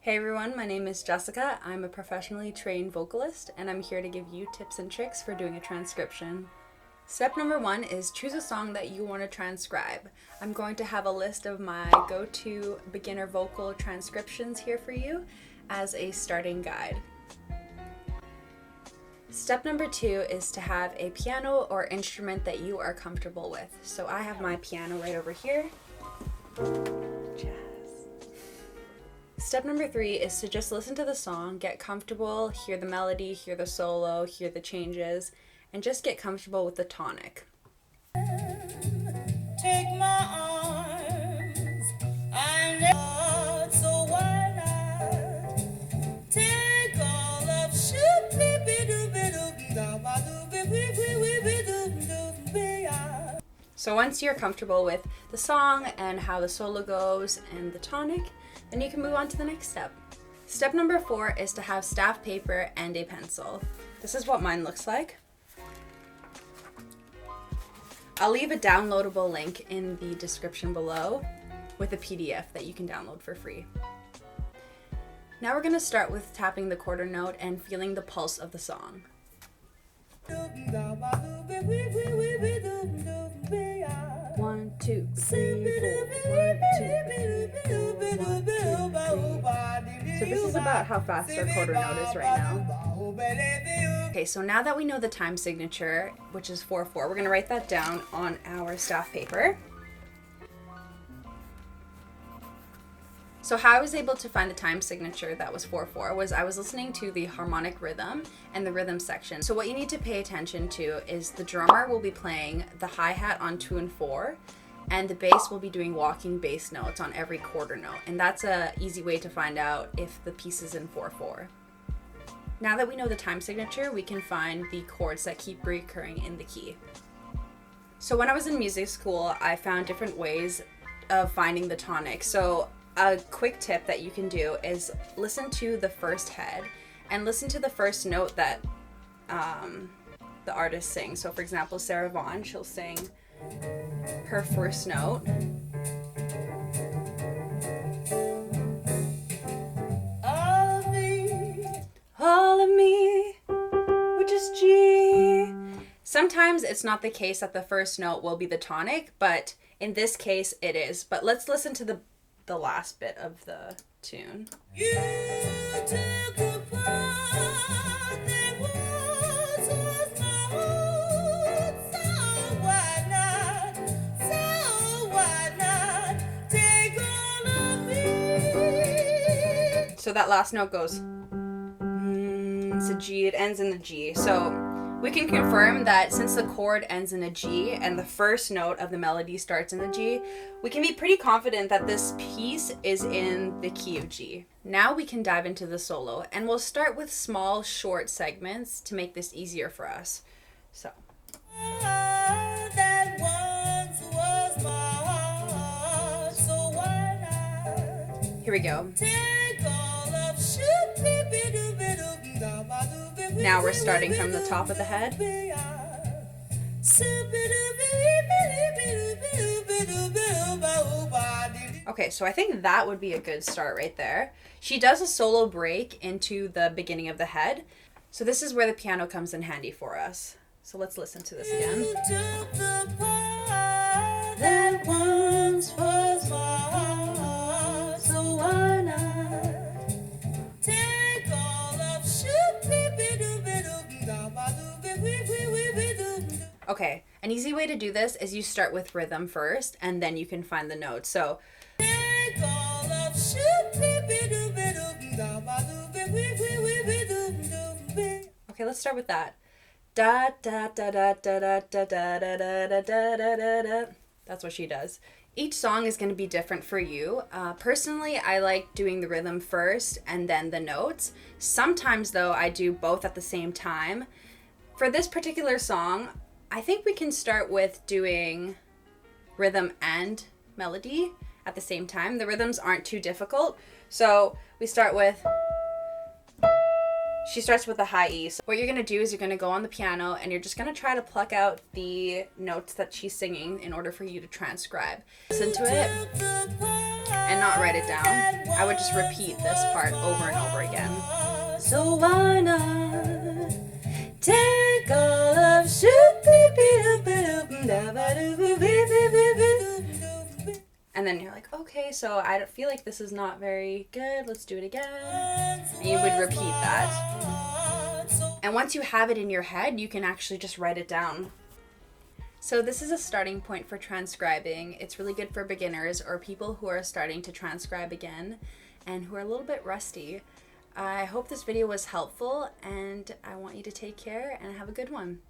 Hey everyone, my name is Jessica. I'm a professionally trained vocalist, and I'm here to give you tips and tricks for doing a transcription. Step number 1 is choose a song that you want to transcribe. I'm going to have a list of my go-to beginner vocal transcriptions here for you as a starting guide. Step number 2 is to have a piano or instrument that you are comfortable with. So I have my piano right over here. Step number 3 is to just listen to the song, get comfortable, hear the melody, hear the solo, hear the changes, and just get comfortable with the tonic. Take my arms, I know, so why not take all of So once you're comfortable with the song and how the solo goes and the tonic, then you can move on to the next step. Step number 4 is to have staff paper and a pencil. This is what mine looks like. I'll leave a downloadable link in the description below with a PDF that you can download for free. Now we're going to start with tapping the quarter note and feeling the pulse of the song. 1, 2, 3, 4. 1, 2, 3, 4. 1, 2, 3. So this is about how fast our quarter note is right now. Okay, so now that we know the time signature, which is 4/4, we're going to write that down on our staff paper. So how I was able to find the time signature that was 4/4 was I was listening to the harmonic rhythm and the rhythm section. So what you need to pay attention to is the drummer will be playing the hi-hat on 2 and 4, and the bass will be doing walking bass notes on every quarter note. And that's an easy way to find out if the piece is in 4/4. Now that we know the time signature, we can find the chords that keep recurring in the key. So when I was in music school, I found different ways of finding the tonic. So a quick tip that you can do is listen to the first head and listen to the first note that the artist sings. So for example, Sarah Vaughan, she'll sing her first note. All of me, which is G. Sometimes it's not the case that the first note will be the tonic, but in this case it is. But let's listen to the last bit of the tune. You took a part that was my own, so why not take all of me? So that last note goes, it's a G, it ends in a G. So we can confirm that since the chord ends in a G and the first note of the melody starts in a G, we can be pretty confident that this piece is in the key of G. Now we can dive into the solo, and we'll start with small, short segments to make this easier for us. So. That once was mine, so why not Here we go. take all of Now we're starting from the top of the head. Okay, so I think that would be a good start right there. She does a solo break into the beginning of the head. So this is where the piano comes in handy for us. So let's listen to this again. You took the part that once was mine, so why not take all of Okay, an easy way to do this is you start with rhythm first, and then you can find the notes. So take all of okay, let's start with that. Da da da da da da da da da da da da da da. That's what she does. Each song is going to be different for you. Personally, I like doing the rhythm first and then the notes. Sometimes, though, I do both at the same time. For this particular song, I think we can start with doing rhythm and melody at the same time. The rhythms aren't too difficult. So we start with, she starts with a high E. So what you're going to do is you're going to go on the piano and you're just going to try to pluck out the notes that she's singing in order for you to transcribe. Listen to it and not write it down. I would just repeat this part over and over again. So why not take all of and then you're like, okay, so I feel like this is not very good. Let's do it again. And you would repeat that. And once you have it in your head, you can actually just write it down. So this is a starting point for transcribing. It's really good for beginners or people who are starting to transcribe again and who are a little bit rusty. I hope this video was helpful, and I want you to take care and have a good one.